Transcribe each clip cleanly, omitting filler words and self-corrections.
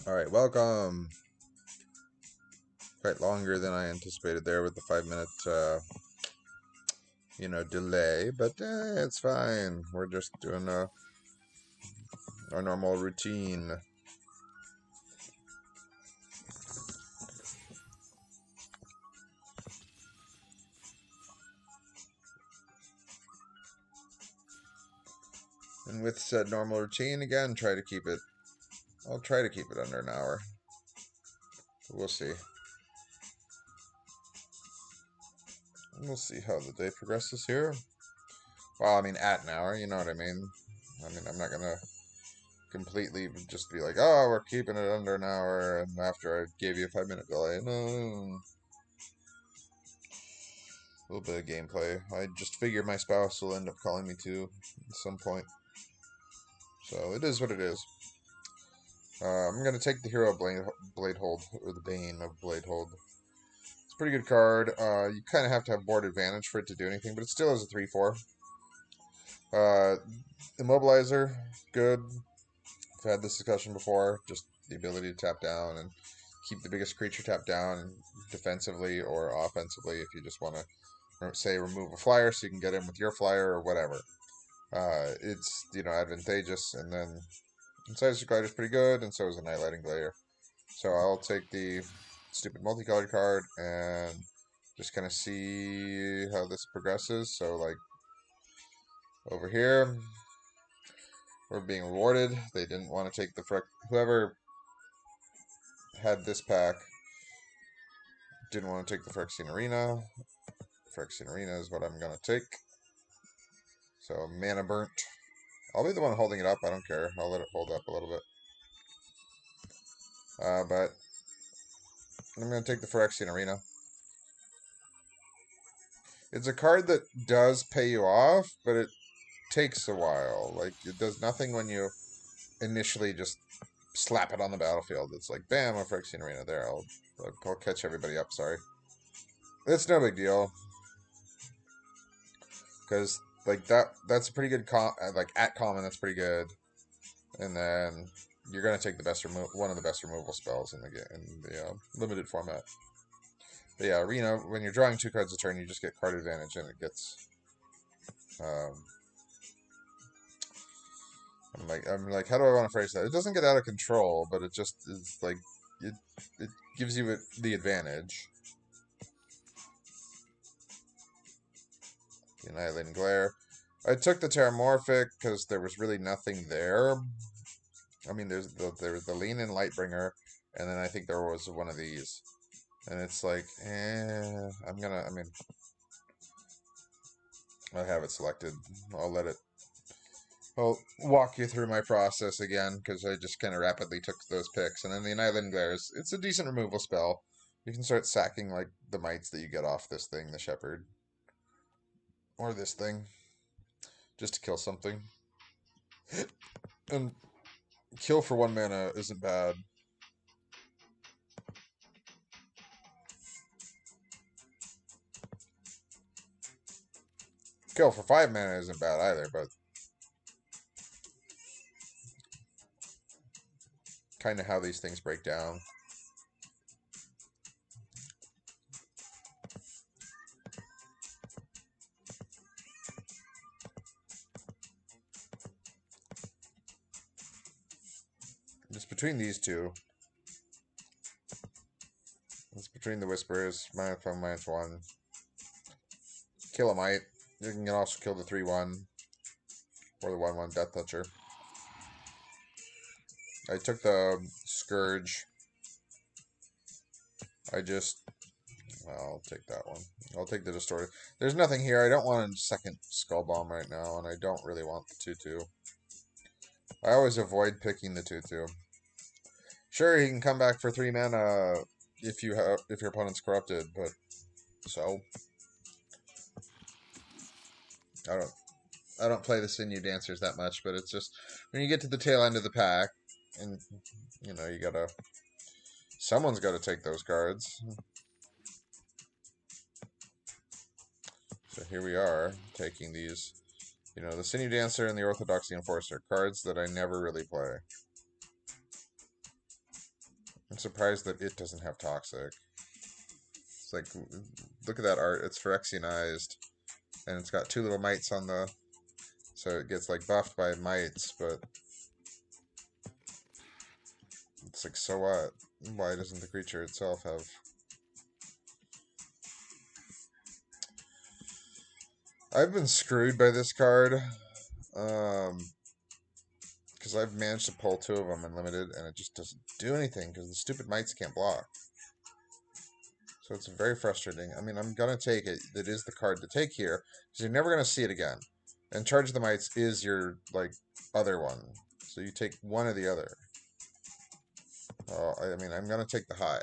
Alright, welcome. Quite longer than I anticipated there with the 5 minute, delay, but it's fine. We're just doing our normal routine. And with said normal routine, again, I'll try to keep it under an hour. We'll see. We'll see how the day progresses here. Well, I mean, at an hour, you know what I mean? I'm not gonna completely just be like, oh, we're keeping it under an hour, and after I gave you a 5 minute delay. No. A little bit of gameplay. I just figure my spouse will end up calling me too at some point. So it is what it is. I'm going to take the Hero Blade Hold, or the Bane of Blade Hold. It's a pretty good card. You kind of have to have board advantage for it to do anything, but it still has a 3/4. Immobilizer, good. I've had this discussion before. Just the ability to tap down and keep the biggest creature tapped down defensively or offensively if you just want to, say, remove a flyer so you can get in with your flyer or whatever. It's, advantageous, and then Incisor Glider is pretty good, and so is a Nightlighting Glare. So I'll take the stupid multicolored card and just kind of see how this progresses. So, like, over here, we're being rewarded. They didn't want to take the whoever had this pack didn't want to take the Phyrexian Arena. Phyrexian Arena is what I'm going to take. So, Mana Burnt. I'll be the one holding it up. I don't care. I'll let it hold up a little bit. But I'm going to take the Phyrexian Arena. It's a card that does pay you off, but it takes a while. Like, it does nothing when you initially just slap it on the battlefield. It's like, bam, a Phyrexian Arena there. I'll catch everybody up, sorry. It's no big deal. Because, like, that's a pretty good, at common, that's pretty good. And then you're going to take one of the best removal spells in the limited format. But yeah, Arena, when you're drawing 2 cards a turn, you just get card advantage, and it gets... I'm like, how do I want to phrase that? It doesn't get out of control, but it just is like, it gives you the advantage. The Annihilating Glare. I took the Terramorphic because there was really nothing there. I mean, there was the Lean In Lightbringer, and then I think there was one of these. And it's like, I have it selected. I'll walk you through my process again, because I just kind of rapidly took those picks. And then the Annihilating Glare it's a decent removal spell. You can start sacking, like, the mites that you get off this thing, the Shepherd. Or this thing. Just to kill something. And kill for 1 mana isn't bad. Kill for 5 mana isn't bad either, but kind of how these things break down. Just between these two. It's between the Whisperers, -1, -1. Kill a Mite. You can also kill the 3/1 or the 1/1 Death Toucher. I took the Scourge. I'll take that one. I'll take the Distorted. There's nothing here. I don't want a second Skull Bomb right now, and I don't really want the 2/2. I always avoid picking the 2/2. Sure, he can come back for 3 mana if your opponent's corrupted, but so I don't play the Sinew Dancers that much, but it's just when you get to the tail end of the pack, and someone's got to take those cards. So here we are taking these You know, the Sinew Dancer and the Orthodoxy Enforcer, cards that I never really play. I'm surprised that it doesn't have Toxic. It's like, look at that art. It's Phyrexianized, and it's got 2 little mites on the... So it gets, like, buffed by mites, but... It's like, so what? Why doesn't the creature itself have... I've been screwed by this card. Because I've managed to pull 2 of them in limited, and it just doesn't do anything, because the stupid mites can't block. So it's very frustrating. I mean, I'm going to take it. It is the card to take here, because you're never going to see it again. And Charge of the Mites is your, like, other one. So you take one or the other. I mean, I'm going to take the Hive.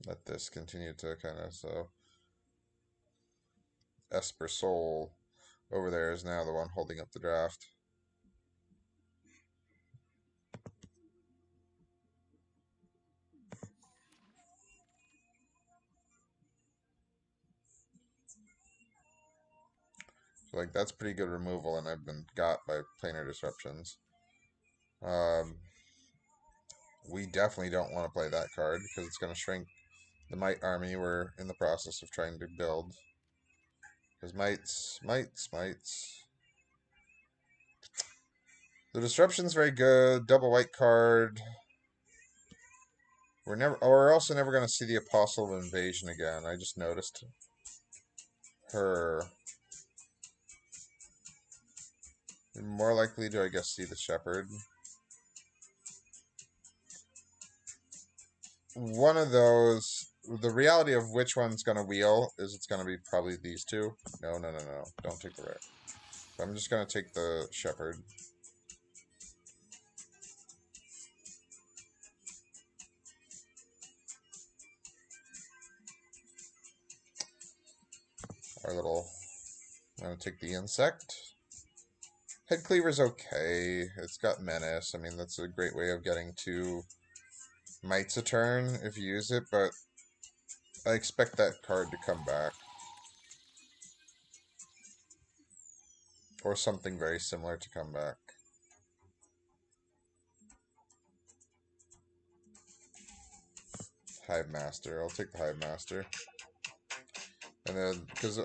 Let this continue to kind of, so... Esper Soul over there is now the one holding up the draft. So, like, that's pretty good removal, and I've been got by planar disruptions. We definitely don't want to play that card, because it's going to shrink the Mite army we're in the process of trying to build. Because mites. The disruption's very good. Double white card. We're also never going to see the Apostle of Invasion again. I just noticed her. More likely to, I guess, see the Shepherd. One of those. The reality of which one's going to wheel is it's going to be probably these two. No. Don't take the red. I'm just going to take the Shepherd. Our little... I'm going to take the Insect. Head Cleaver's okay. It's got Menace. I mean, that's a great way of getting 2 mites a turn if you use it, but I expect that card to come back. Or something very similar to come back. Hive Master. I'll take the Hive Master. And then, because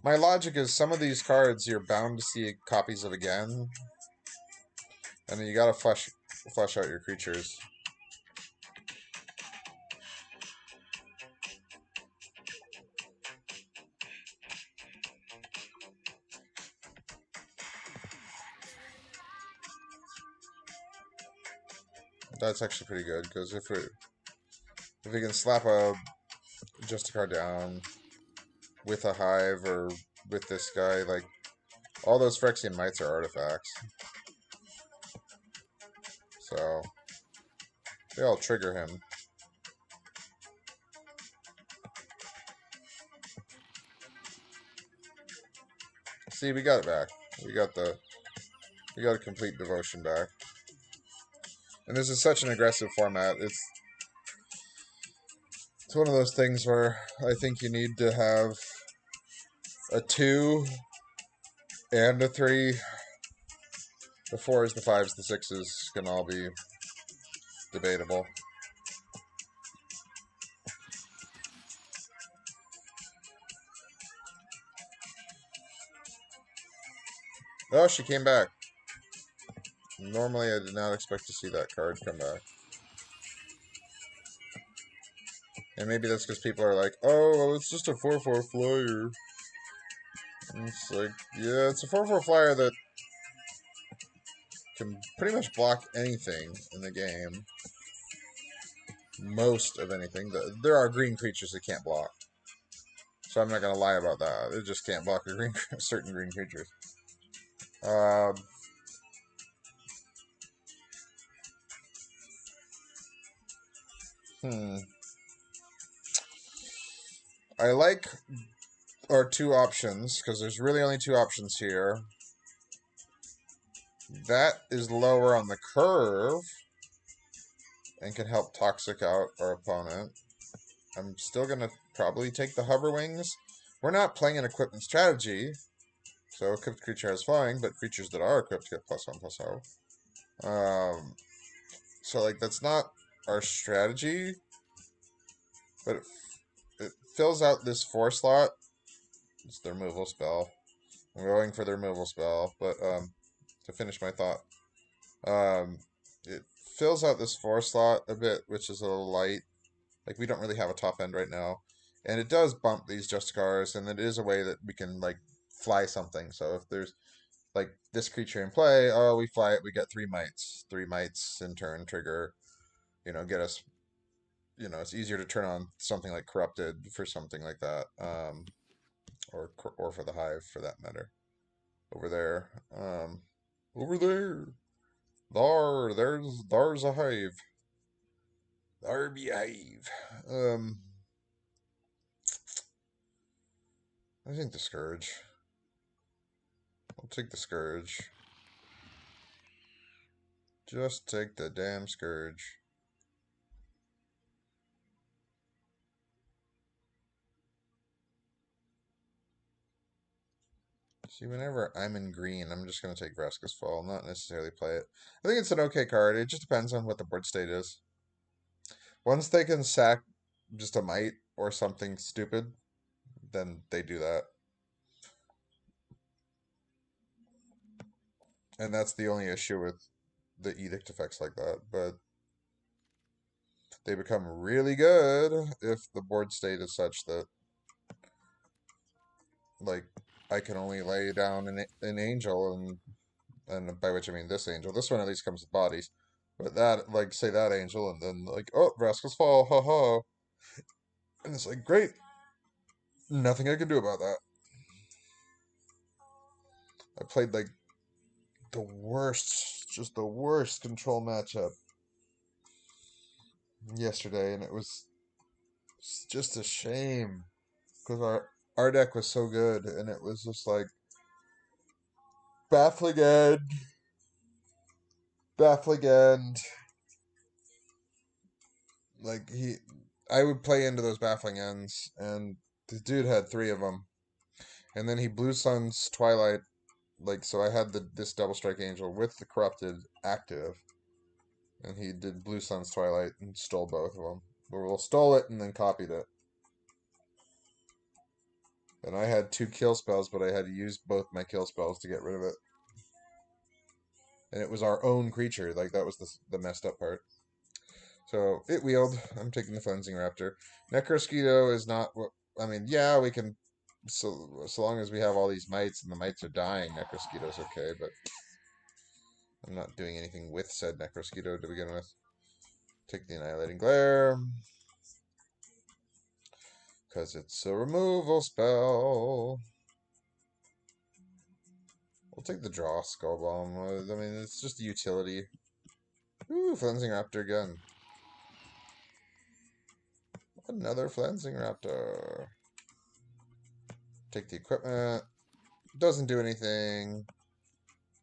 my logic is some of these cards you're bound to see copies of again. And then you gotta flush out your creatures. That's actually pretty good, because if we can slap just a card down with a Hive or with this guy, like, all those Phyrexian mites are artifacts. So they all trigger him. See, we got it back. We got a complete devotion back. And this is such an aggressive format. It's one of those things where I think you need to have a 2 and a 3. The 4s, the 5s, the 6s can all be debatable. Oh, she came back. Normally, I did not expect to see that card come back. And maybe that's because people are like, oh, it's just a 4/4 flyer. And it's like, yeah, it's a 4/4 flyer that can pretty much block anything in the game. Most of anything. There are green creatures that can't block. So I'm not going to lie about that. It just can't block certain green creatures. I like our 2 options, because there's really only 2 options here. That is lower on the curve. and can help toxic out our opponent. I'm still going to probably take the hover wings. We're not playing an equipment strategy, so equipped creature has flying, but creatures that are equipped get +1/+0. So like that's not our strategy, but it fills out this 4 slot. It's the removal spell. I'm going for the removal spell, but to finish my thought, it fills out this 4 slot a bit, which is a little light. Like we don't really have a top end right now, and it does bump these Justicars, and it is a way that we can like fly something. So if there's like this creature in play, oh, we fly it, we get 3 mites in turn trigger, get us, it's easier to turn on something like Corrupted for something like that, or for the Hive for that matter. Over there, over there, there's a Hive. There be a Hive. I think the Scourge. I'll take the Scourge. Just take the damn Scourge. See, whenever I'm in green, I'm just going to take Vraska's Fall, not necessarily play it. I think it's an okay card. It just depends on what the board state is. Once they can sack just a Mite or something stupid, then they do that. And that's the only issue with the edict effects like that. But they become really good if the board state is such that, like, I can only lay down an angel, and by which I mean this angel. This one at least comes with bodies. But that, like, say that angel, and then, like, oh, Vraska's Fall, ha ha. And it's like, great. Nothing I can do about that. I played, like, just the worst control matchup yesterday, and it was just a shame. Because our deck was so good, and it was just like, baffling end, baffling end. Like, I would play into those baffling ends, and the dude had 3 of them. And then he Blue Sun's Twilight, like, so I had this Double Strike Angel with the Corrupted active, and he did Blue Sun's Twilight and stole both of them. Well, stole it and then copied it. And I had 2 kill spells, but I had to use both my kill spells to get rid of it. And it was our own creature, like, that was the messed up part. So, it wheeled. I'm taking the Cleansing Raptor. Necrosquito is not what... I mean, yeah, we can... So long as we have all these mites and the mites are dying, Necrosquito's okay, but... I'm not doing anything with said Necrosquito to begin with. Take the Annihilating Glare. Because it's a removal spell. We'll take the draw Skull Bomb. I mean, it's just a utility. Ooh, Flensing Raptor again. Another Flensing Raptor. Take the equipment. Doesn't do anything.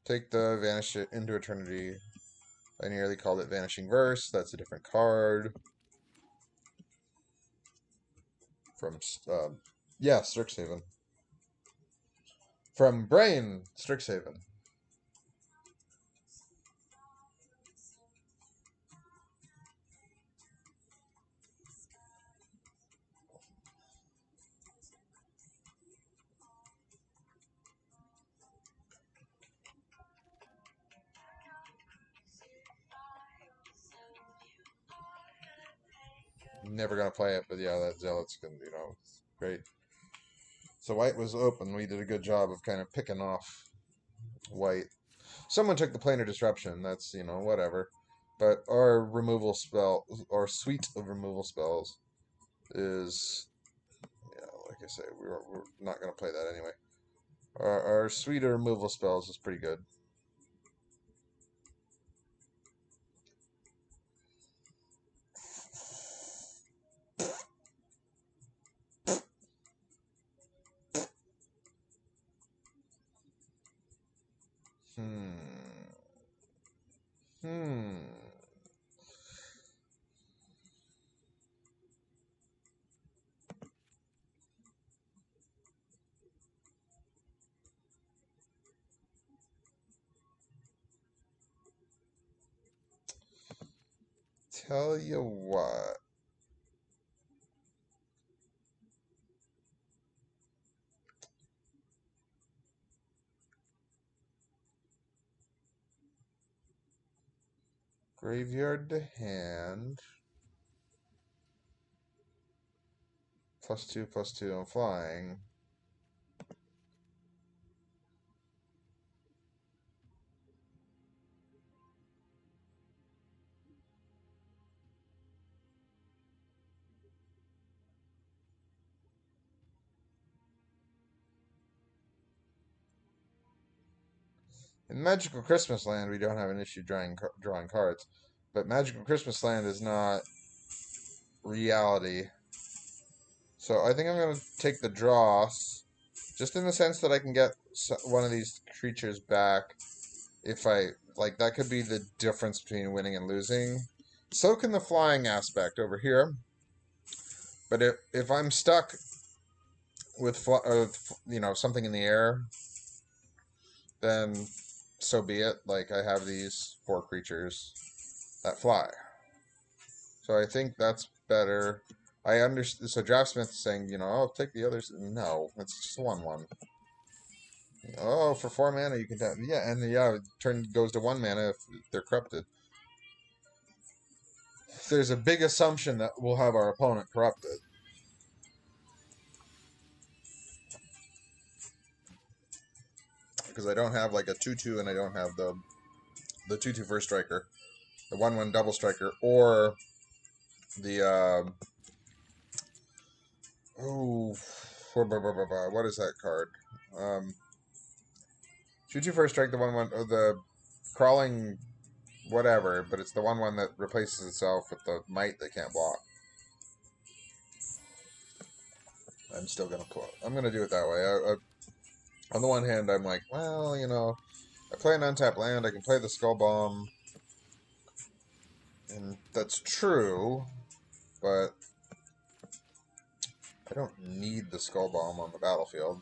Take the Vanish It into Eternity. I nearly called it Vanishing Verse. That's a different card. From, yeah, Strixhaven. From Brain, Strixhaven. Never gonna play it, but yeah, that Zealot's gonna, great. So white was open. We did a good job of kind of picking off white. Someone took the Planar Disruption. That's, whatever. But our removal spell, our suite of removal spells is, like I say, we're not going to play that anyway. Our suite of removal spells is pretty good. Hmm. Tell you what. Graveyard to hand. +2/+2 on flying. In Magical Christmas Land, we don't have an issue drawing cards. But Magical Christmas Land is not reality. So I think I'm going to take the draw, just in the sense that I can get one of these creatures back if I... Like, that could be the difference between winning and losing. So can the flying aspect over here. But if I'm stuck with, you know, something in the air, then so be it. Like, I have these 4 creatures that fly. So I think that's better. I understand. So Draftsmith is saying, you know, oh, take the others. No, it's just 1/1. Oh, for 4 mana you can tap. Yeah, and yeah, turn goes to 1 mana if they're corrupted. There's a big assumption that we'll have our opponent corrupted. Because I don't have like a 2/2 and I don't have the 2/2 first striker, the 1/1 double striker, or the oh, what is that card? 2/2 first strike, the 1/1, or the crawling whatever, but it's the 1/1 that replaces itself with the might that can't block. I'm still gonna pull it. I'm gonna do it that way. On the one hand, I'm like, well, you know, I play an untapped land, I can play the Skull Bomb, and that's true, but I don't need the Skull Bomb on the battlefield.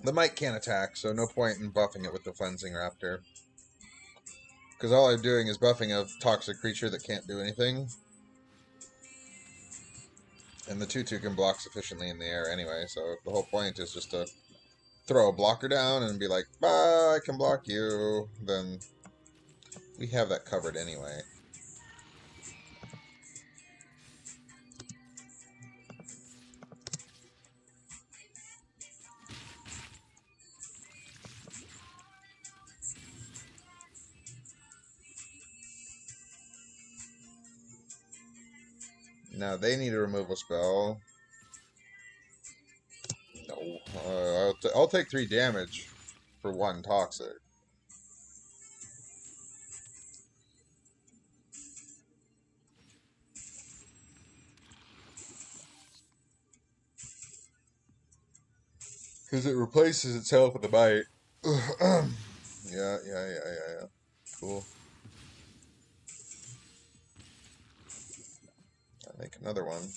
The Might can't attack, so no point in buffing it with the Cleansing Raptor. Because all I'm doing is buffing a toxic creature that can't do anything. And the 2/2 can block sufficiently in the air anyway, so the whole point is just to throw a blocker down and be like, bah, I can block you. Then we have that covered anyway. Now they need a removal spell. No. I'll take 3 damage for 1 toxic. Because it replaces itself with a bite. Yeah. Cool. I'll make another one.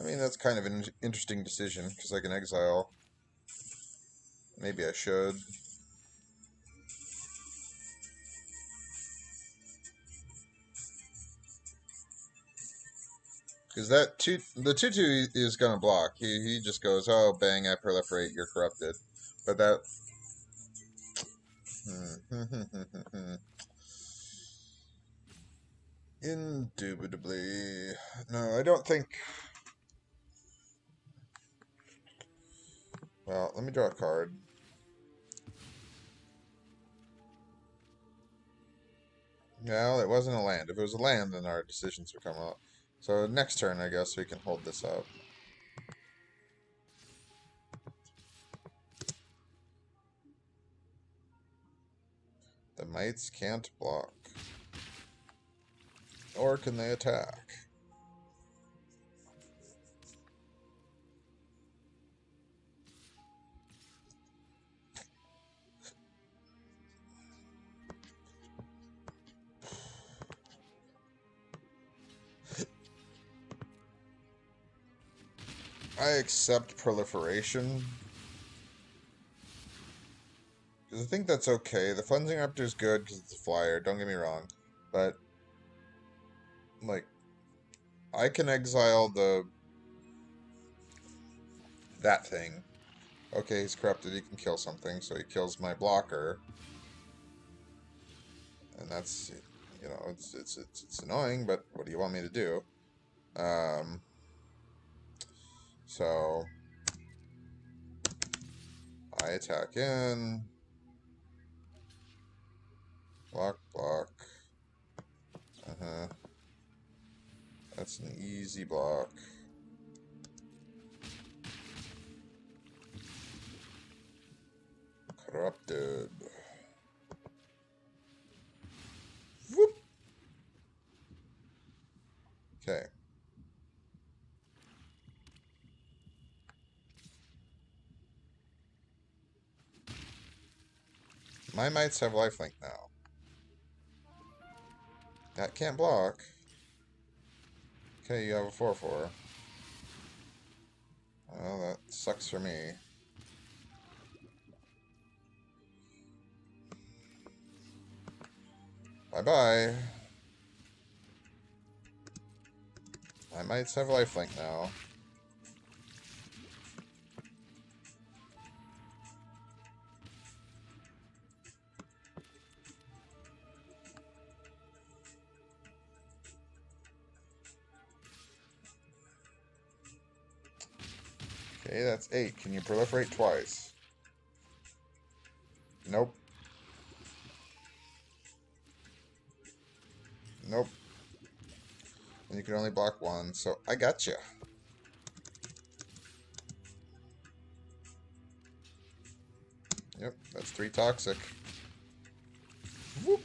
I mean, that's kind of an interesting decision, because I can exile. Maybe I should. Because the 2/2 is gonna block. He just goes, oh bang, I proliferate, you're corrupted. But that indubitably. No, I don't think. Well, let me draw a card. No, it wasn't a land. If it was a land, then our decisions would come out. So next turn, I guess we can hold this up. The mites can't block. Or can they attack? I accept proliferation. Because I think that's okay. The Flensing Raptor is good because it's a flyer, don't get me wrong. But, like, I can exile that thing. Okay, he's corrupted, he can kill something, so he kills my blocker. And that's, you know, it's annoying, but what do you want me to do? So I attack in. Block, block. That's an easy block. Corrupted. Whoop. Okay. My mites have lifelink now. That can't block. Okay, you have a 4/4. Well, that sucks for me. Bye-bye. My mites have lifelink now. Okay, that's 8. Can you proliferate twice? Nope. Nope. And you can only block 1, so I gotcha. Yep, that's 3 toxic. Whoop.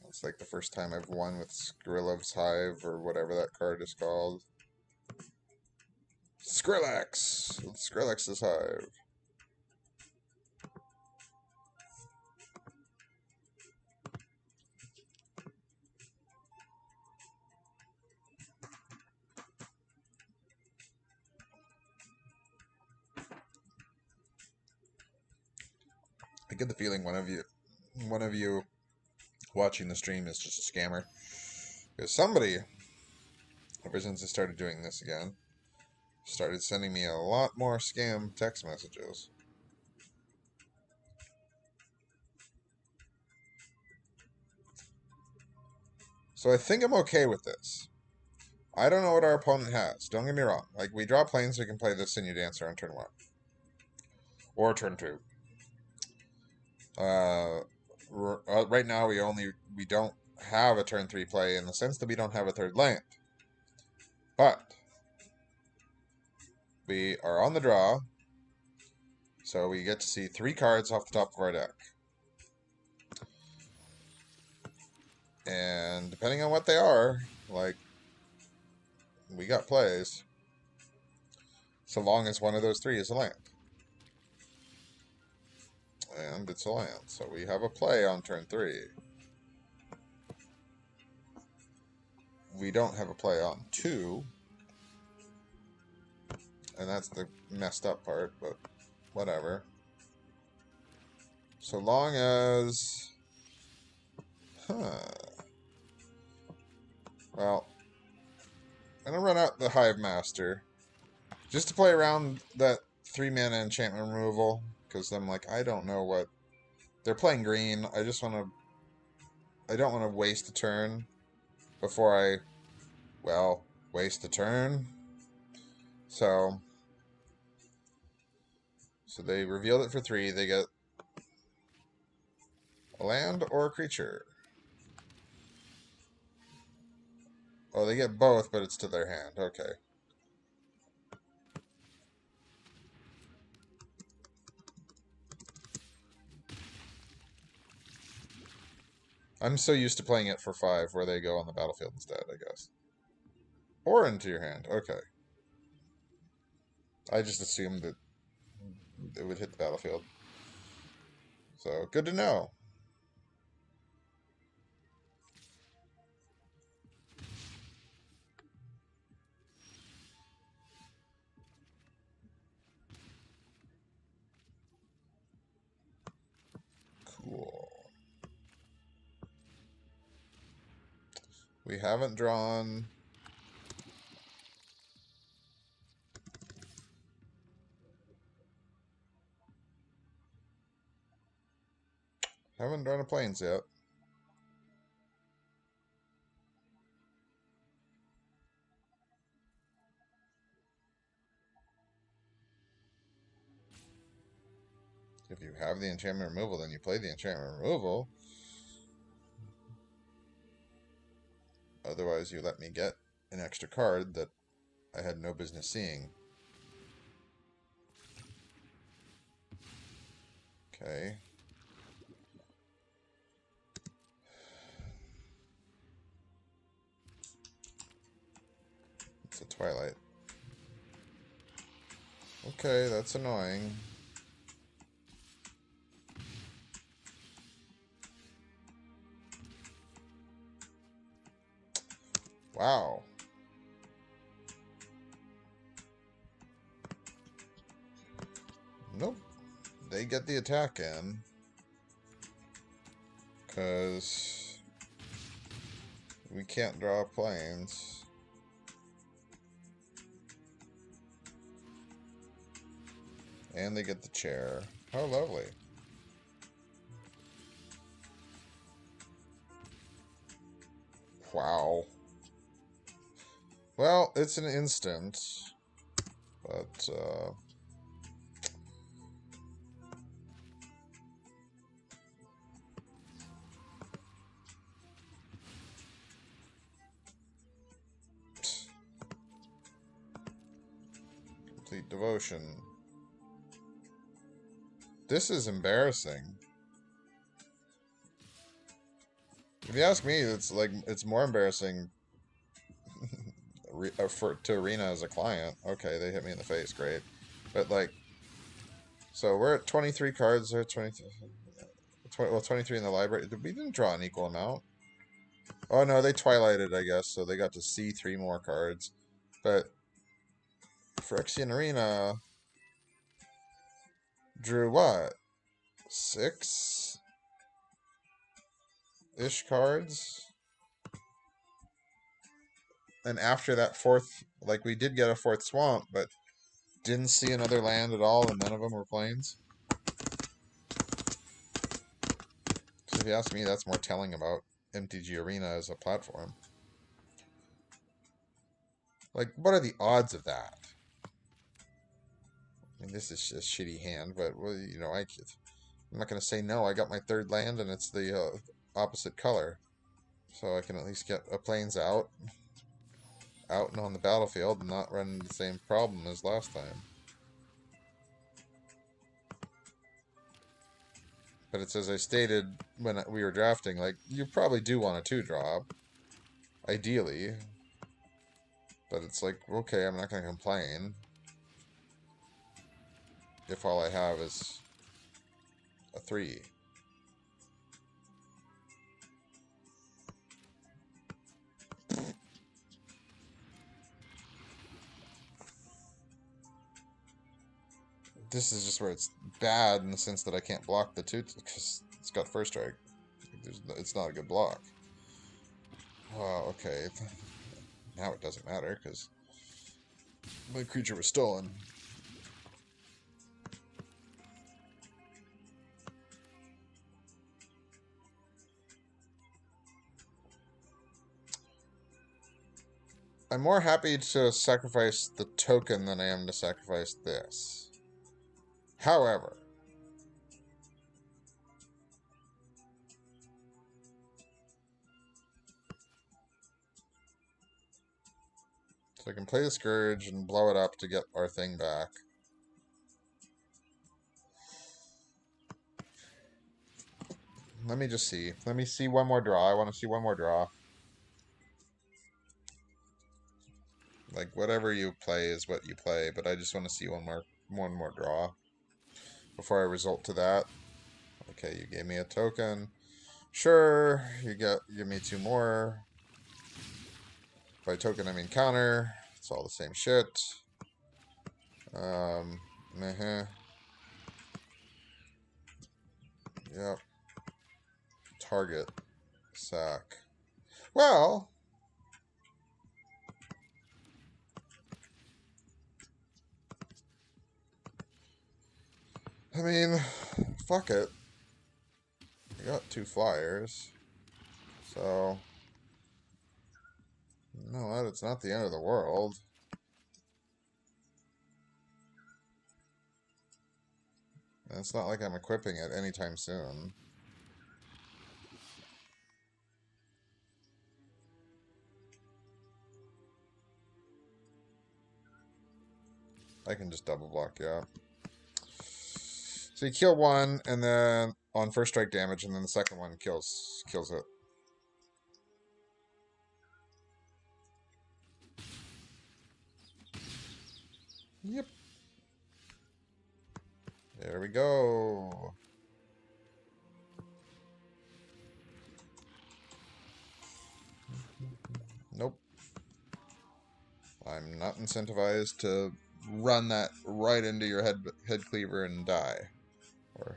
It's like the first time I've won with Skrillev's Hive, or whatever that card is called. Skrillex! With Skrillex's Hive. I get the feeling one of you watching the stream is just a scammer. Because somebody, ever since I started doing this again, started sending me a lot more scam text messages. So I think I'm okay with this. I don't know what our opponent has. Don't get me wrong. Like, we draw planes, we can play this Sinew Dancer on turn 1. Or turn 2. Right now we don't have a turn 3 play in the sense that we don't have a third land. But we are on the draw, so we get to see 3 cards off the top of our deck. And depending on what they are, like, we got plays. So long as one of those 3 is a land. And it's a land, so we have a play on turn 3. We don't have a play on 2. And that's the messed up part, but whatever. So long as... Well, I'm going to run out the Hive Master. Just to play around that 3-mana enchantment removal. Because I'm like, I don't know what... They're playing green. I just want to... I don't want to waste a turn before I... Well, waste a turn. So they revealed it for 3. They get a land or a creature. Oh, they get both, but it's to their hand. Okay. I'm so used to playing it for 5, where they go on the battlefield instead, I guess. Or into your hand. Okay. I just assumed that it would hit the battlefield. So, good to know. Cool. We haven't drawn... Haven't drawn a plains yet. If you have the enchantment removal, then you play the enchantment removal. Otherwise, you let me get an extra card that I had no business seeing. Okay. It's a Twilight. Okay, that's annoying. Wow. Nope. They get the attack in. Because we can't draw planes. And they get the chair. How lovely. Wow. Well, it's an instant. But, complete devotion. This is embarrassing. If you ask me, it's more embarrassing to Arena as a client. Okay, they hit me in the face, great. But like, so we're at 23 cards. They're 23 in the library. We didn't draw an equal amount. Oh no, they twilighted, I guess, so they got to see 3 more cards. But Phyrexian Arena drew what? 6-ish cards? And after that 4th, like, we did get a 4th swamp, but didn't see another land at all, and none of them were plains. So if you ask me, that's more telling about MTG Arena as a platform. Like, what are the odds of that? I mean, this is a shitty hand, but, well, you know, I'm not going to say no. I got my 3rd land, and it's the opposite color. So I can at least get a plains out and on the battlefield and not run into the same problem as last time. But it's as I stated when we were drafting, like, you probably do want a 2-drop. Ideally. But it's like, okay, I'm not going to complain if all I have is a 3. This is just where it's bad in the sense that I can't block the 2 because it's got first strike. It's not a good block. Well, okay. Now it doesn't matter because my creature was stolen. I'm more happy to sacrifice the token than I am to sacrifice this. However, so I can play the Scourge and blow it up to get our thing back. Let me just see. Let me see one more draw. I want to see one more draw. Like, whatever you play is what you play, but I just want to see one more draw before I result to that. Okay, you gave me a token. Sure, give me 2 more. By token, I mean counter. It's all the same shit. Meh. Yep. Target. Sack. Well, I mean, fuck it. I got 2 flyers. So, no, it's not the end of the world. And it's not like I'm equipping it anytime soon. I can just double block, yeah. So you kill one, and then on first strike damage, and then the second one kills it. Yep. There we go. Nope. I'm not incentivized to run that right into your head cleaver and die. Or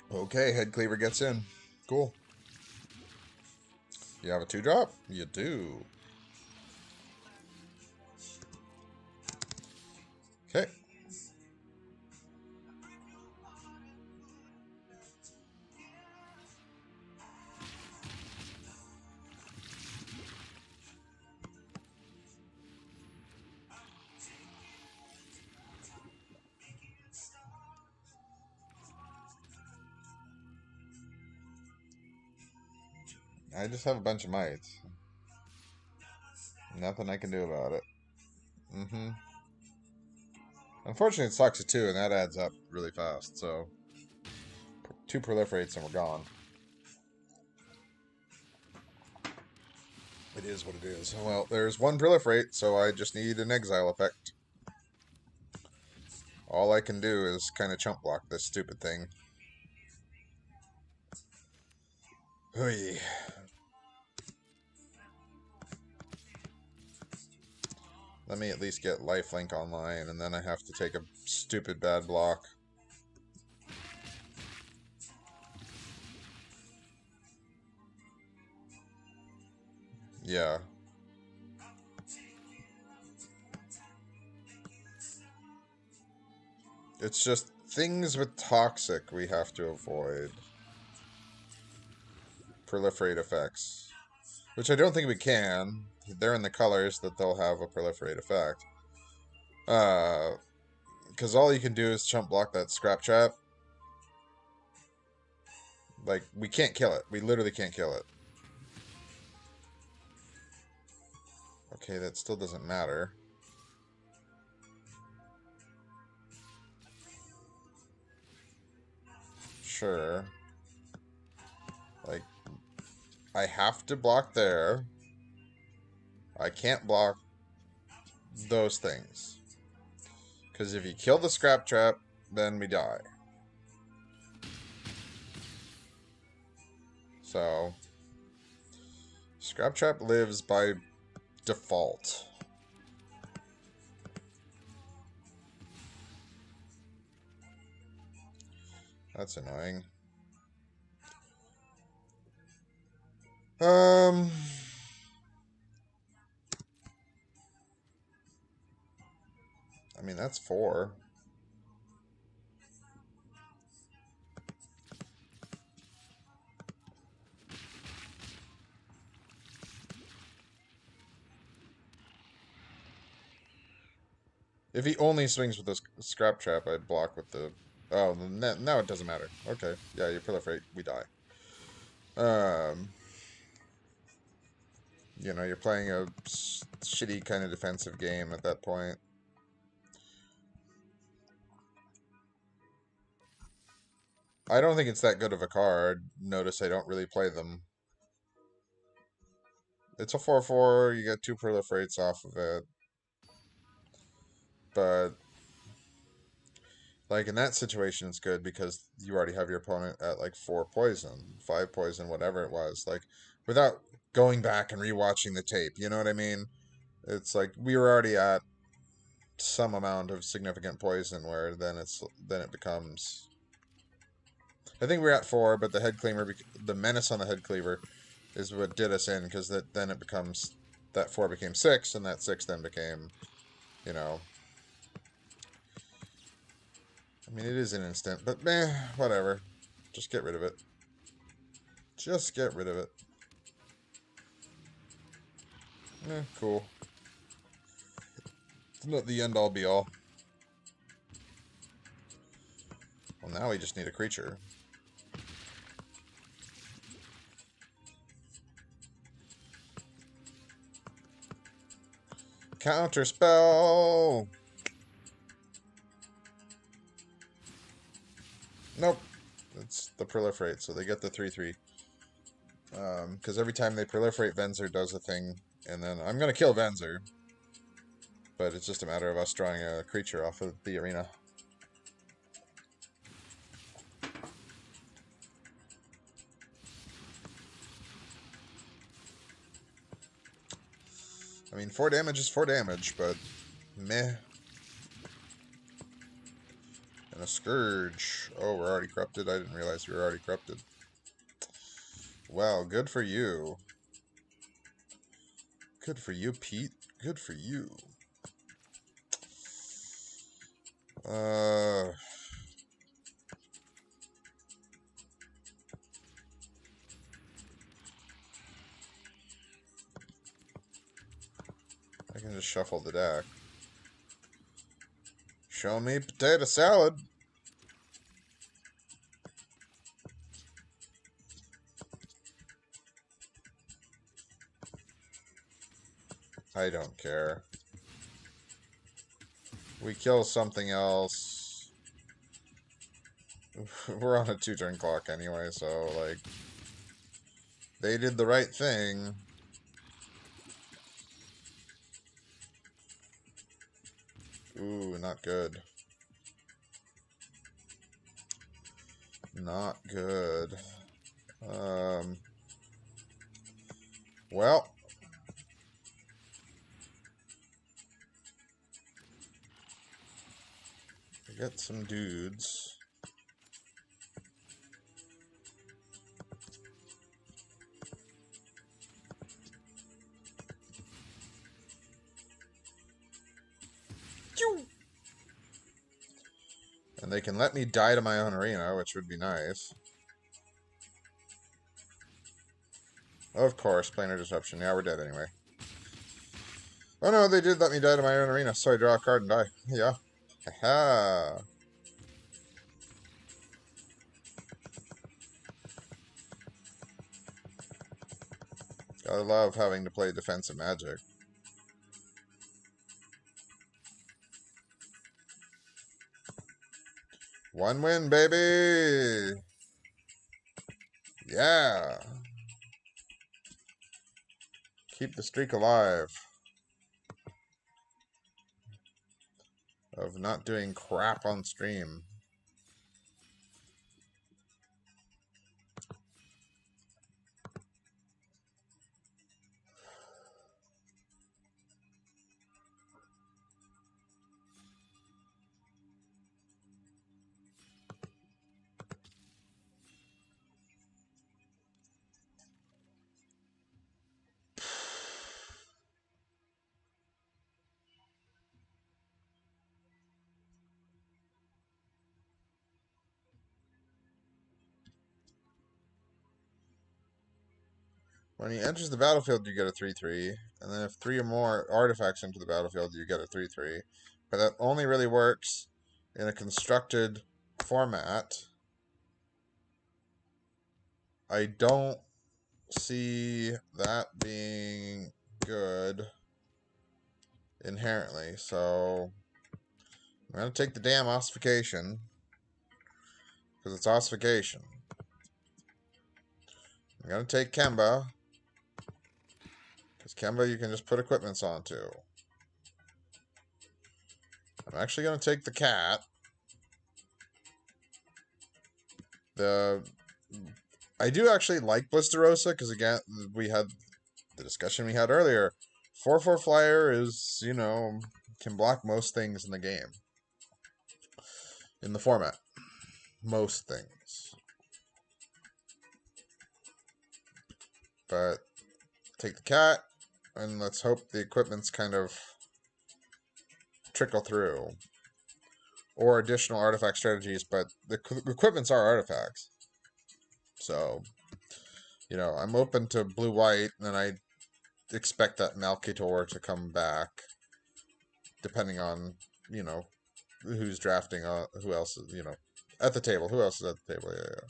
okay, head cleaver gets in. Cool. You have a 2-drop? You do. Okay. I just have a bunch of mites. Nothing I can do about it. Mm-hmm. Unfortunately, it sucks at 2, and that adds up really fast, so 2 proliferates and we're gone. It is what it is. Well, there's 1 proliferate, so I just need an exile effect. All I can do is kind of chump block this stupid thing. Oy. Let me at least get lifelink online, and then I have to take a stupid bad block. Yeah. It's just things with toxic we have to avoid. Proliferate effects. Which I don't think we can. They're in the colors that they'll have a proliferate effect. Because all you can do is chump block that scrap trap. Like, we can't kill it. We literally can't kill it. Okay, that still doesn't matter. Sure. Like, I have to block there. I can't block those things. Because if you kill the scrap trap, then we die. So, scrap trap lives by default. That's annoying. I mean, that's 4. If he only swings with the scrap trap, I'd block with the... Oh, now it doesn't matter. Okay, yeah, you proliferate, we die. You know, you're playing a shitty kind of defensive game at that point. I don't think it's that good of a card. Notice I don't really play them it's a 4/4. You get 2 proliferates off of it. But, like, in that situation, it's good because you already have your opponent at, like, 4 poison, 5 poison, whatever it was. Like, without going back and rewatching the tape, you know what I mean? It's like, we were already at some amount of significant poison where then it becomes... I think we're at 4, but the head cleaver, the menace on the head cleaver is what did us in, because then it becomes... That 4 became 6, and that 6 then became, you know... I mean, it is an instant, but meh, whatever. Just get rid of it. Just get rid of it. Cool. It's not the end-all be-all. Well, now we just need a creature. Counter spell! Nope. It's the proliferate, so they get the 3/3. Because every time they proliferate, Venzer does a thing, and then I'm going to kill Venzer. But it's just a matter of us drawing a creature off of the arena. I mean, 4 damage is 4 damage, but meh. And a Scourge. Oh, we're already corrupted? I didn't realize we were already corrupted. Well, good for you. Good for you, Pete. Good for you. I can just shuffle the deck. Show me potato salad. I don't care. We kill something else. We're on a 2-turn clock anyway, so, like... They did the right thing. Ooh, not good. Not good. Well... I got some dudes. And they can let me die to my own arena, which would be nice. Of course, planar disruption. Yeah, we're dead anyway. Oh no, they did let me die to my own arena, so I draw a card and die. Yeah. Haha. Gotta love having to play defensive Magic. One win, baby! Yeah! Keep the streak alive. Of not doing crap on stream. When he enters the battlefield, you get a 3/3. And then if 3 or more artifacts enter the battlefield, you get a 3/3. But that only really works in a constructed format. I don't see that being good inherently. So I'm going to take the damn ossification. Because it's ossification. I'm going to take Kemba. Because Kemba you can just put equipments onto. I'm actually going to take the cat. I do actually like Blisterosa, because again, we had the discussion we had earlier. 4/4 flyer is, can block most things in the game. In the format. Most things. But take the cat, and let's hope the equipments kind of trickle through. Or additional artifact strategies, but the equipments are artifacts. So, I'm open to blue-white, and I expect that Malkator to come back, depending on, who's drafting, who else is, at the table. Who else is at the table? Yeah.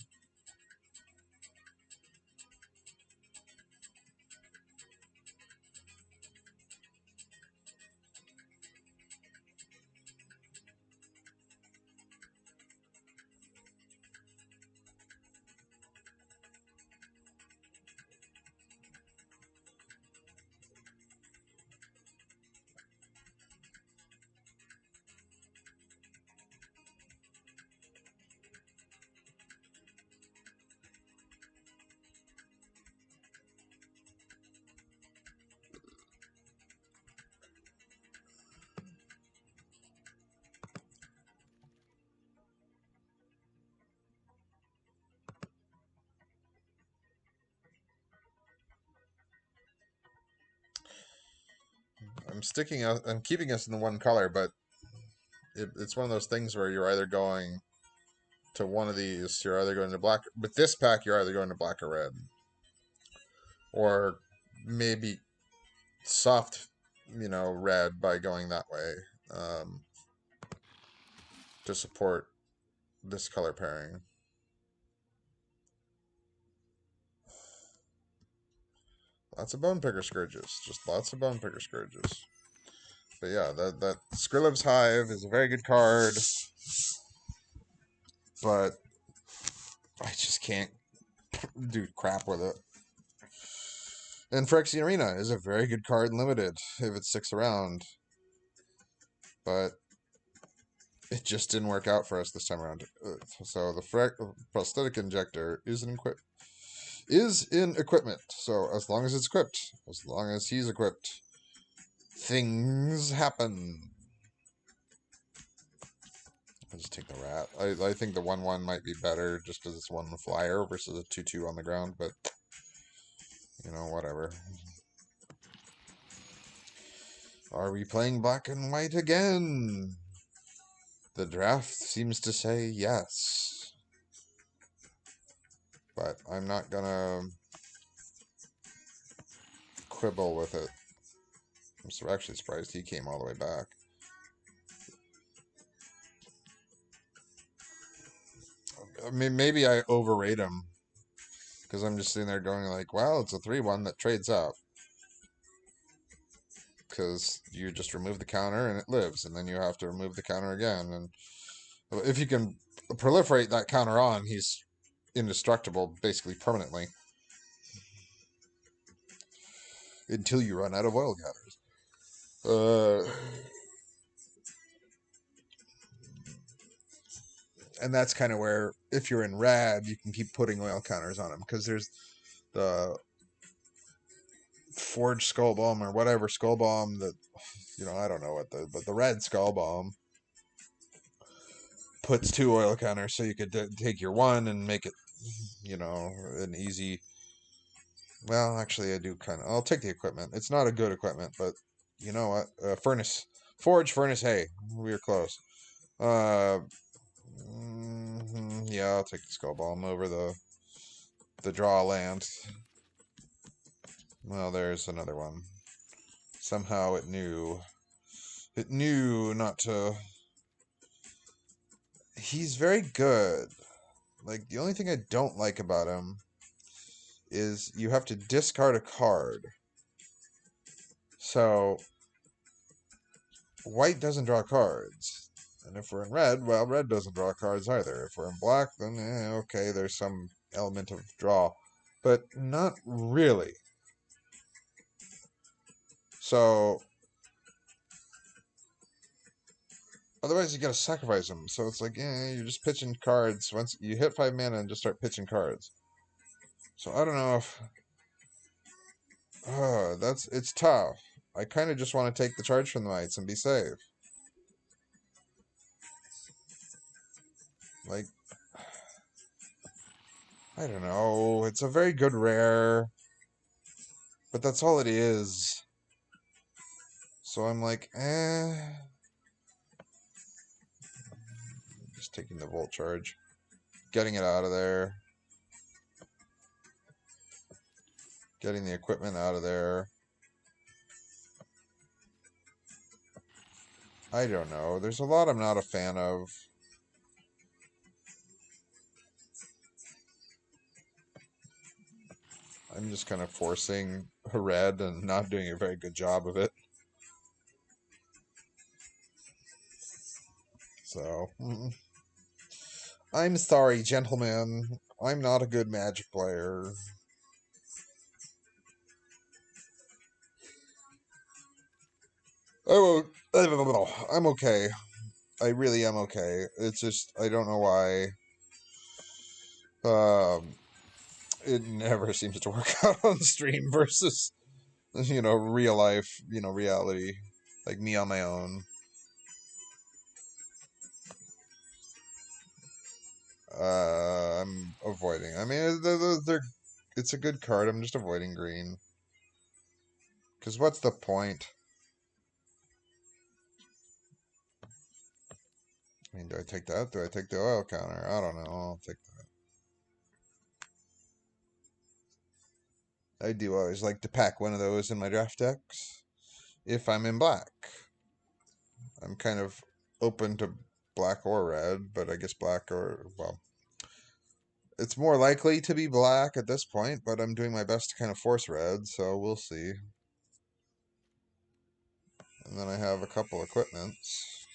I'm keeping us in the one color, but it's one of those things where you're either going to one of these, you're either going to black. With this pack, you're either going to black or red, or maybe soft, red by going that way to support this color pairing. Lots of Bone Picker Scourges, just lots of Bone Picker Scourges. But yeah, that Skrillev's Hive is a very good card, but I just can't do crap with it. And Phyrexia Arena is a very good card in Limited if it sticks around, but it just didn't work out for us this time around. So the prosthetic injector is in equipment. So as long as it's equipped, as long as he's equipped, things happen. I'll just take the rat. I think the 1/1 might be better just because it's 1 flyer versus a 2/2 on the ground, but whatever. Are we playing black and white again? The draft seems to say yes. But I'm not gonna quibble with it. I'm actually surprised he came all the way back. I mean, maybe I overrate him. Because I'm just sitting there going like, wow, it's a 3/1 that trades up. Because you just remove the counter and it lives. And then you have to remove the counter again. And if you can proliferate that counter on, he's indestructible basically permanently. Until you run out of oil gathers. And that's kind of where, if you're in red, you can keep putting oil counters on him. Because there's the Forged Skull Bomb or whatever Skull Bomb that, I don't know but the red Skull Bomb puts 2 oil counters, so you could take your 1 and make it, an easy. Well, actually, I'll take the equipment. It's not a good equipment, but you know what? Forge Furnace Hay. We're close. Yeah, I'll take the Skull Bomb over the draw land. Well, there's another one. Somehow it knew not to. He's very good. Like, the only thing I don't like about him is you have to discard a card. So, white doesn't draw cards. And if we're in red, well, red doesn't draw cards either. If we're in black, then, okay, there's some element of draw. But not really. So otherwise you gotta sacrifice them. So it's like, you're just pitching cards. Once you hit 5 mana and just start pitching cards. So I don't know if it's tough. I kind of just want to take the charge from the mites and be safe. Like, I don't know. It's a very good rare, but that's all it is. So I'm like, just taking the volt charge, getting it out of there, getting the equipment out of there. I don't know. There's a lot I'm not a fan of. I'm just kind of forcing a red and not doing a very good job of it. So, I'm sorry, gentlemen. I'm not a good Magic player. Oh, I'm okay. I really am okay. It's just I don't know why. It never seems to work out on stream versus real life, reality, like me on my own. I'm avoiding. I mean, it's a good card. I'm just avoiding green. Because what's the point? I mean, do I take that? Do I take the oil counter? I don't know. I'll take that. I do always like to pack one of those in my draft decks. If I'm in black. I'm kind of open to black or red, but I guess black well, it's more likely to be black at this point, but I'm doing my best to kind of force red, so we'll see. And then I have a couple equipments.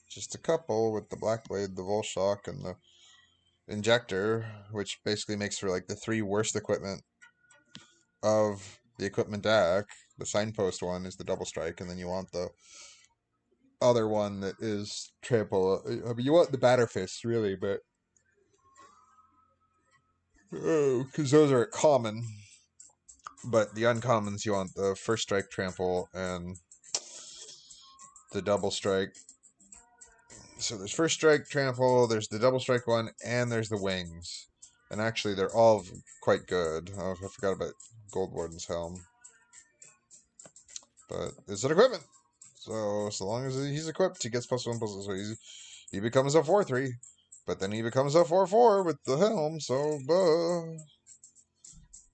Just a couple with the Black Blade, the Volshock, and the Injector, which basically makes for like the 3 worst equipment of the equipment deck. The Signpost one is the Double Strike, and then you want the other one that is triple. I mean, you want the Batter Fist, really, but because those are common. But the uncommons, you want the First Strike, Trample, and the Double Strike. So there's First Strike, Trample, there's the Double Strike one, and there's the Wings. And actually, they're all quite good. Oh, I forgot about Gold Warden's Helm. But it's an equipment. So long as he's equipped, he gets +1/+1. So he becomes a 4/3. But then he becomes a 4/4 with the helm. So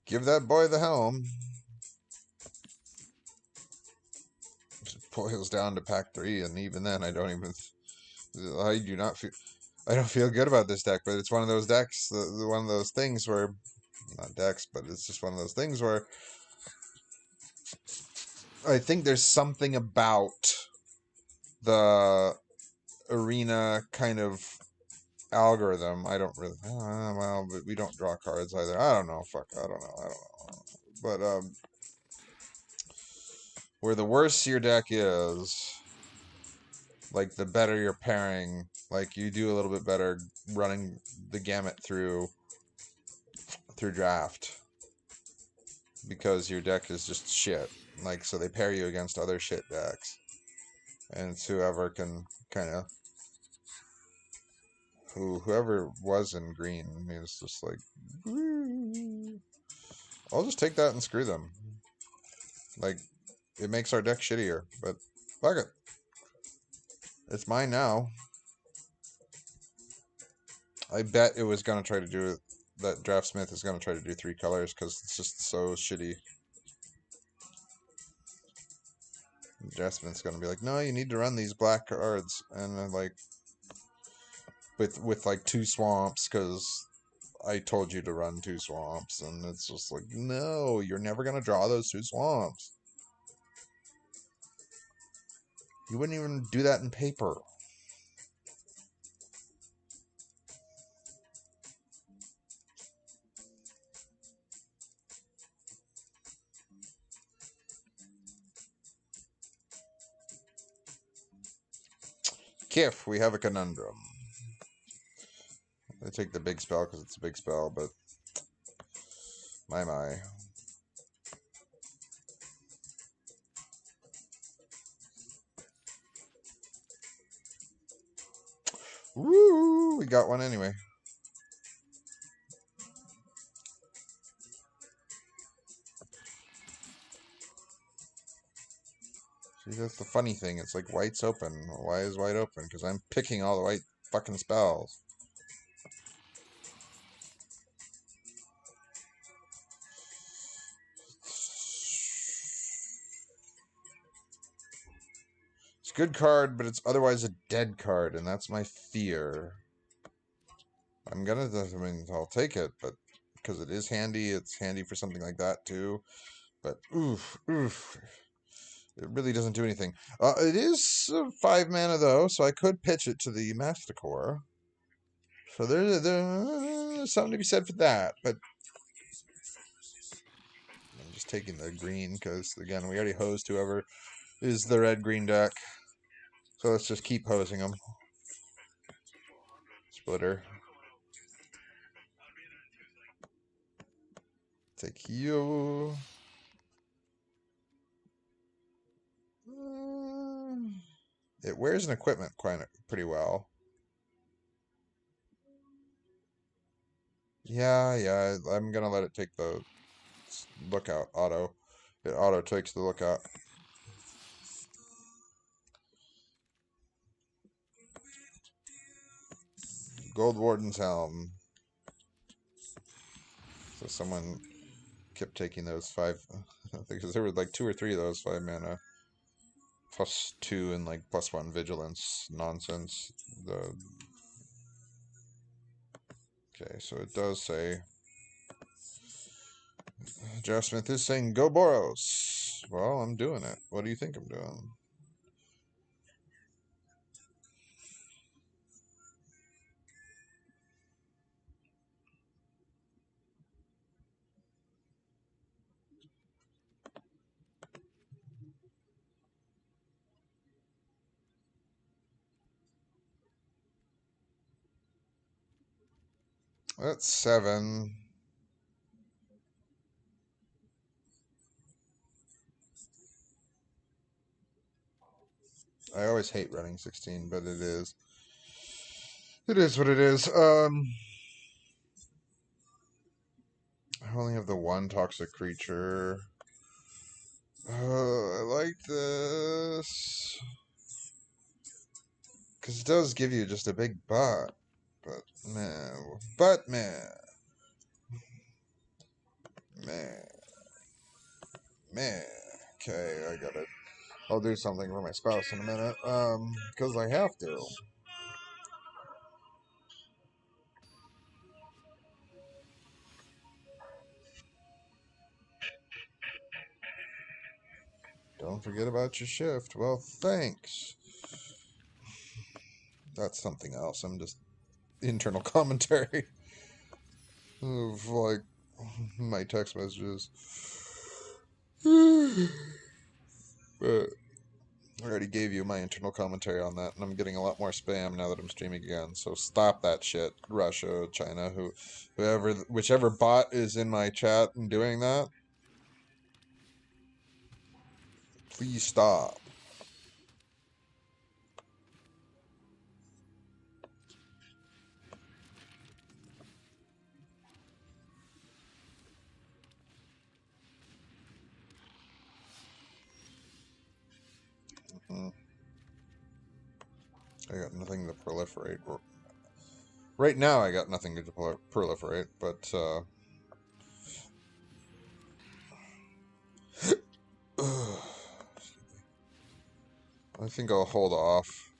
give that boy the helm. It boils down to pack 3, and even then, I do not feel. I don't feel good about this deck, but it's one of those decks, one of those things where, not decks, but it's just one of those things where I think there's something about the arena kind of algorithm. I don't really, well, but we don't draw cards either. I don't know. Fuck, I don't know. But where the worse your deck is, like the better your pairing. Like you do a little bit better running the gamut through draft because your deck is just shit. Like so they pair you against other shit decks, and it's whoever can kind of whoever was in green. I mean, it's just like I'll just take that and screw them. Like it makes our deck shittier, but fuck it. It's mine now. I bet it was gonna try to do it. That Draftsmith is gonna try to do 3 colors because it's just so shitty. Draftsmith's gonna be like, no, you need to run these black cards, and then like with like 2 swamps because I told you to run 2 swamps, and it's just like, no, you're never gonna draw those 2 swamps. You wouldn't even do that in paper. Kif, we have a conundrum. I take the big spell because it's a big spell, but my. Woo! We got one anyway. See, that's the funny thing. It's like white's open. Why is white open? Because I'm picking all the white fucking spells. It's a good card, but it's otherwise a dead card, and that's my fear. I mean, I'll take it, but because it is handy, it's handy for something like that too. But oof. It really doesn't do anything. It is 5 mana though, so I could pitch it to the Masticore. So there's something to be said for that. But I'm just taking the green because again we already hosed whoever is the red-green deck. So let's just keep hosing them. Splitter. Take you. It wears an equipment pretty well. Yeah, I'm gonna let it take the lookout auto. It auto takes the lookout. Gold Warden's Helm. So someone kept taking those 5, because there were like 2 or 3 of those 5 mana. +2 and like +1 vigilance nonsense. Okay, so it does say Josh Smith is saying go Boros. Well, I'm doing it. What do you think I'm doing? That's 7. I always hate running 16, but it is. It is what it is. I only have the 1 toxic creature. I like this. Because it does give you just a big butt. But, man. But, man. Man. Okay, I got it. I'll do something for my spouse in a minute. Because I have to. Don't forget about your shift. Well, thanks. That's something else. I'm just internal commentary of like my text messages. But I already gave you my internal commentary on that, and I'm getting a lot more spam now that I'm streaming again. So stop that shit, Russia, China, whichever bot is in my chat and doing that. Please stop. I got nothing to proliferate. Right now, I got nothing to proliferate, but I think I'll hold off.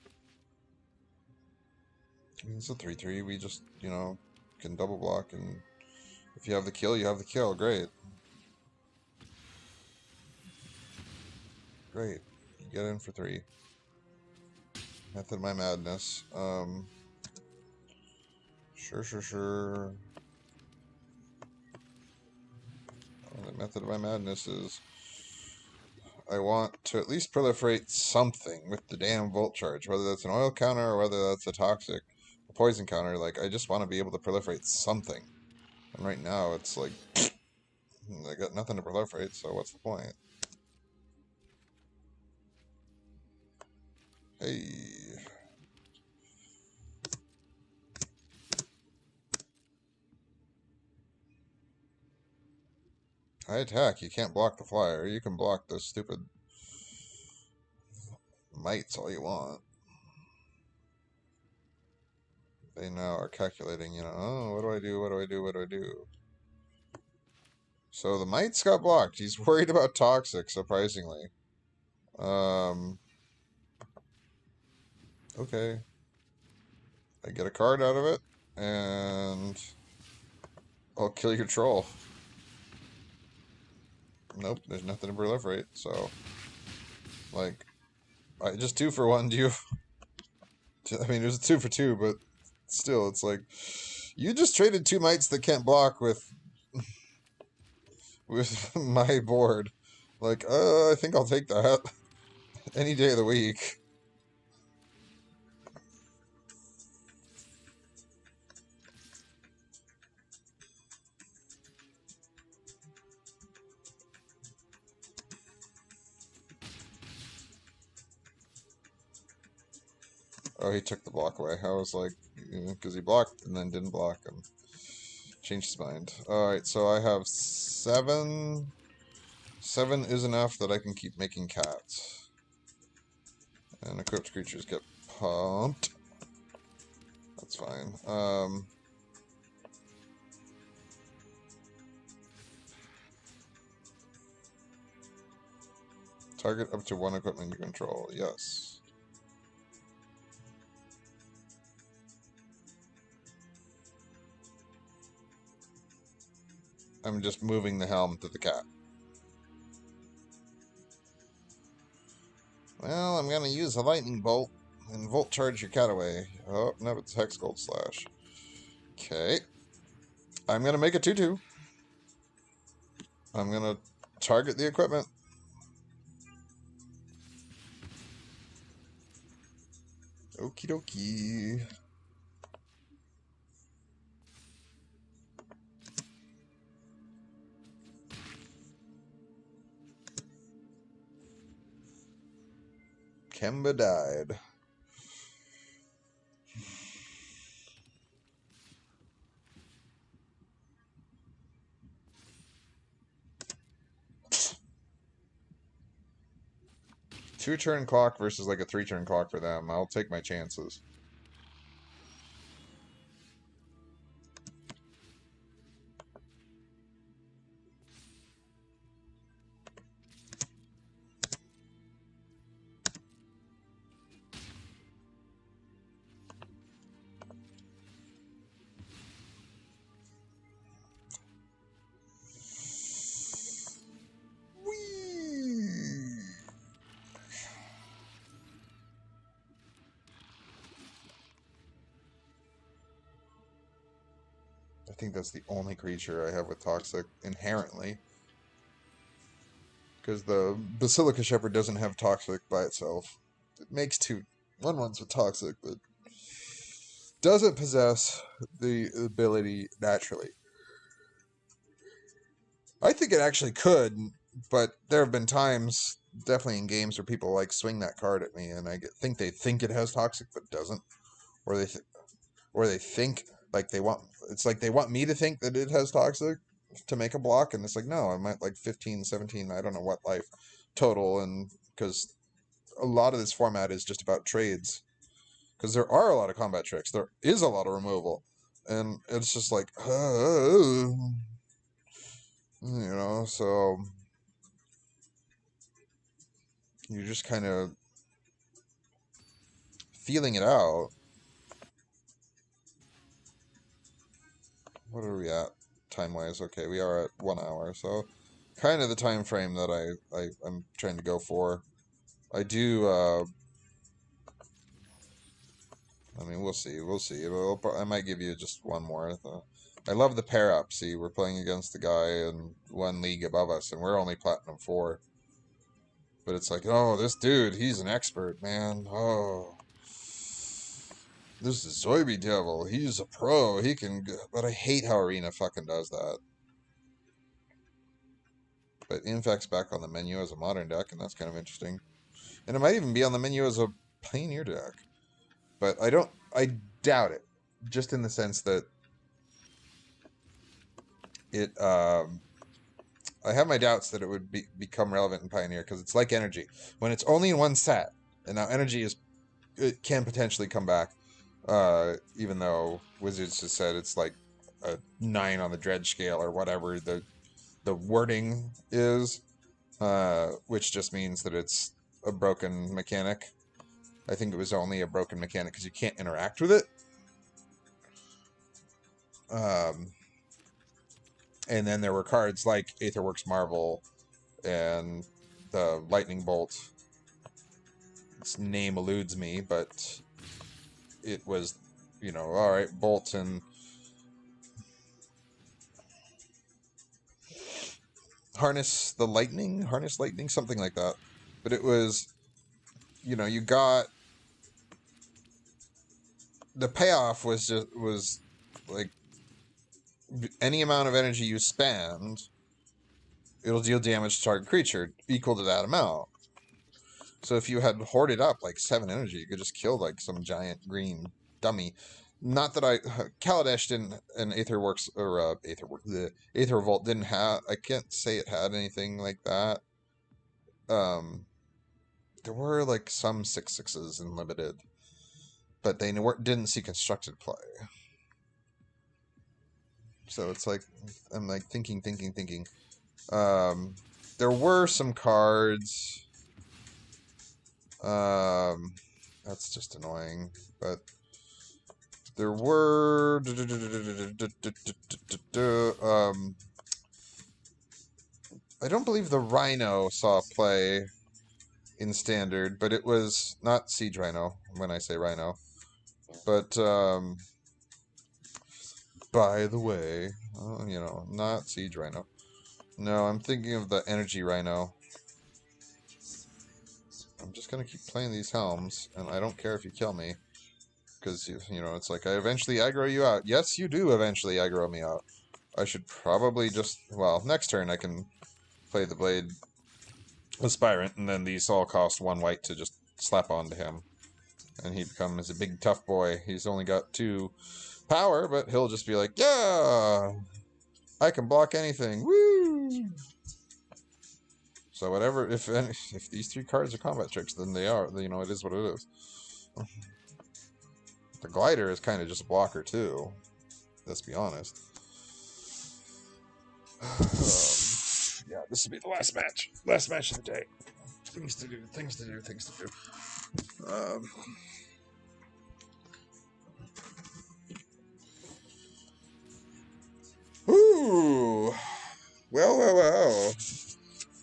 I mean, it's a 3/3. We just, can double block, and if you have the kill, you have the kill. Great. Great. You get in for 3. Method of my madness. Sure. The method of my madness is I want to at least proliferate something with the damn Volt Charge, whether that's an oil counter or whether that's a toxic, a poison counter. Like, I just want to be able to proliferate something. And right now, it's like, I got nothing to proliferate, so what's the point? Hey. I attack. You can't block the flyer. You can block the stupid mites all you want. They now are calculating, you know, oh, what do I do? What do I do? What do I do? So the mites got blocked. He's worried about toxic, surprisingly. Okay. I get a card out of it, and I'll kill your troll. Nope, there's nothing to proliferate, so... Like, I just 2-for-1 you. I mean, it was a 2-for-2, but still, it's like... You just traded 2 mites that can't block with my board. Like, I think I'll take that. Any day of the week. Oh, he took the block away. I was like, because he blocked and then didn't block and changed his mind. Alright, so I have 7. 7 is enough that I can keep making cats. And equipped creatures get pumped. That's fine. Target up to 1 equipment you control. Yes. I'm just moving the helm to the cat. Well, I'm gonna use a lightning bolt and volt charge your cat away. Oh, no, it's Hex Gold Slash. Okay. I'm gonna make a 2-2. I'm gonna target the equipment. Okie dokie. Kemba died. Two-turn clock versus like a 3-turn clock for them. I'll take my chances. I think that's the only creature I have with Toxic inherently. Because the Basilica Shepherd doesn't have Toxic by itself. It makes 2 1/1s with Toxic, but doesn't possess the ability naturally. I think it actually could, but there have been times, definitely in games, where people like swing that card at me, and I think they think it has Toxic, but doesn't, or they think like they want. It's like they want me to think that it has Toxic to make a block, and it's like, no, I'm at like 15, 17, I don't know what life total, and because a lot of this format is just about trades, because there are a lot of combat tricks, there is a lot of removal, and it's just like, you know, so you're just kind of feeling it out. What are we at time-wise? Okay, we are at 1 hour, so kind of the time frame that I'm trying to go for. I do, I mean, we'll see. I might give you just one more. I love the pair-up. See, we're playing against the guy in 1 league above us, and we're only Platinum 4. But it's like, oh, this dude, he's an expert, man. Oh, this is Zoiby Devil. He's a pro. He can... But I hate how Arena fucking does that. But Infect's back on the menu as a modern deck, and that's kind of interesting. And it might even be on the menu as a Pioneer deck. But I doubt it. Just in the sense that it, I have my doubts that it would become relevant in Pioneer, because it's like Energy. When it's only in one set, and now Energy it can potentially come back, even though Wizards has said it's like a 9 on the dredge scale, or whatever the wording is, which just means that it's a broken mechanic. I think it was only a broken mechanic because you can't interact with it. And then there were cards like Aetherworks Marvel and the Lightning Bolt. Its name eludes me, but it was, you know, alright, Bolt and Harness Lightning, something like that. But it was, you know, you got... The payoff was like, any amount of energy you spend, it'll deal damage to target creature equal to that amount. So if you had hoarded up like 7 energy, you could just kill like some giant green dummy. Not that Kaladesh didn't, and Aetherworks, or the Aether Revolt didn't have, I can't say it had anything like that. There were like some 6/6s in limited, but they didn't see constructed play. So it's like, I'm like thinking. There were some cards. That's just annoying, but there were... I don't believe the Rhino saw play in Standard, but it was not Siege Rhino, when I say Rhino. But, by the way, you know, not Siege Rhino. No, I'm thinking of the Energy Rhino. I'm just going to keep playing these Helms, and I don't care if you kill me. Because, you know, it's like, I eventually aggro you out. Yes, you do eventually aggro me out. I should probably just... Well, next turn I can play the Blade Aspirant, and then these all cost 1 white to just slap onto him. And he becomes a big tough boy. He's only got 2 power, but he'll just be like, yeah! I can block anything. Woo! So whatever, if these 3 cards are combat tricks, then they are. You know, it is what it is. The Glider is kind of just a blocker too. Let's be honest. Yeah, this will be the last match. Last match of the day. Things to do. Ooh. Well.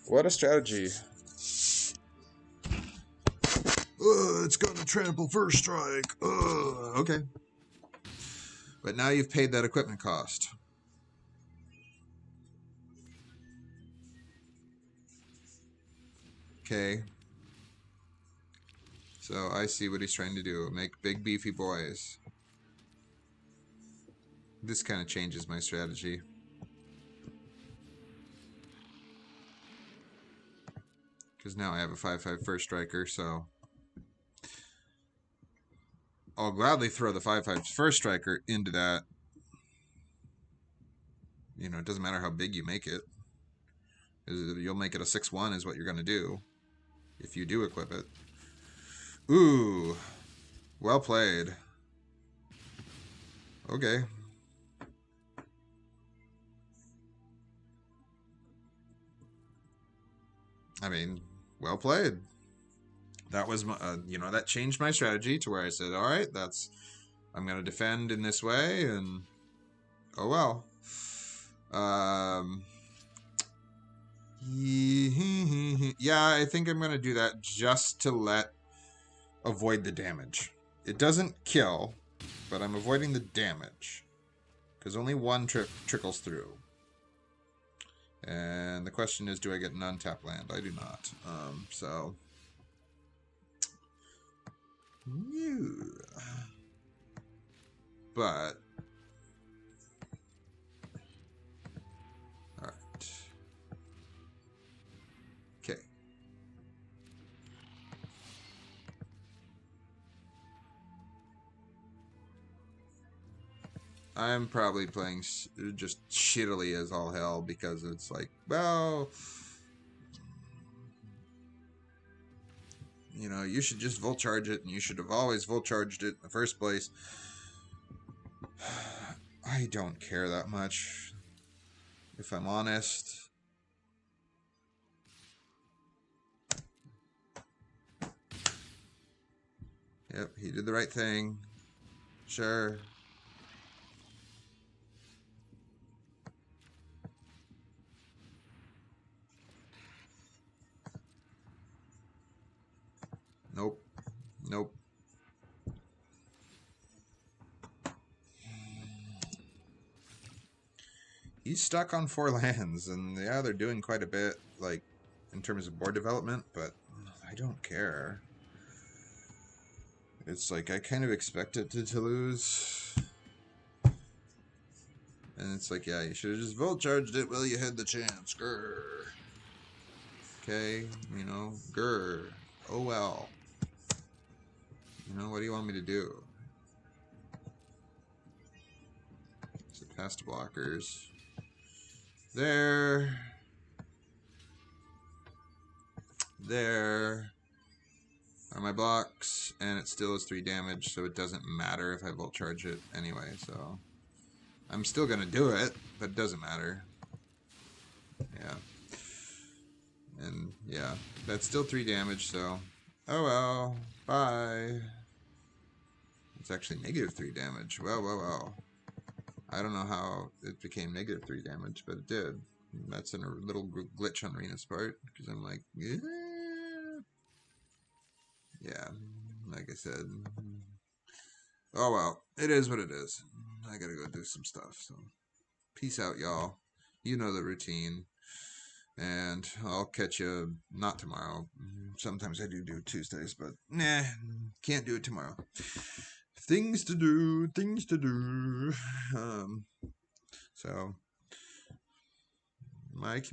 What a strategy. It's gonna trample first strike. Okay. But now you've paid that equipment cost. Okay. So I see what he's trying to do. Make big beefy boys. This kind of changes my strategy. Because now I have a 5/5 first striker, so I'll gladly throw the 5/5 first striker into that. You know, it doesn't matter how big you make it. You'll make it a 6/1 is what you're going to do. If you do equip it. Ooh. Well played. Okay. I mean, well played. That was my, you know, that changed my strategy to where I said, all right, I'm going to defend in this way, and oh well. Yeah, I think I'm going to do that just to avoid the damage. It doesn't kill, but I'm avoiding the damage. Because only 1 trickles through. And the question is, do I get an untapped land? I do not. So... New. But... Alright. Okay. I'm probably playing just shittily as all hell because it's like, well, you know, you should just volt charge it, and you should have always volt charged it in the first place. I don't care that much, if I'm honest. Yep, he did the right thing. Sure. Nope. Nope. He's stuck on 4 lands, and yeah, they're doing quite a bit, like, in terms of board development, but I don't care. It's like, I kind of expected to lose. And it's like, yeah, you should have just volt charged it while you had the chance. Grr. Okay, you know, grr. Oh well. You know, what do you want me to do? So past blockers. There. There are my blocks, and it still is 3 damage, so it doesn't matter if I volt charge it anyway, so I'm still gonna do it, but it doesn't matter. Yeah. And yeah, that's still 3 damage, so oh well, bye. It's actually negative 3 damage. Well. I don't know how it became negative 3 damage, but it did. That's a little glitch on Rena's part, because I'm like, yeah. Yeah, like I said. Oh well, it is what it is. I gotta go do some stuff, so peace out, y'all. You know the routine. And I'll catch you, not tomorrow. Sometimes I do Tuesdays, but nah, can't do it tomorrow. Things to do. So, my community.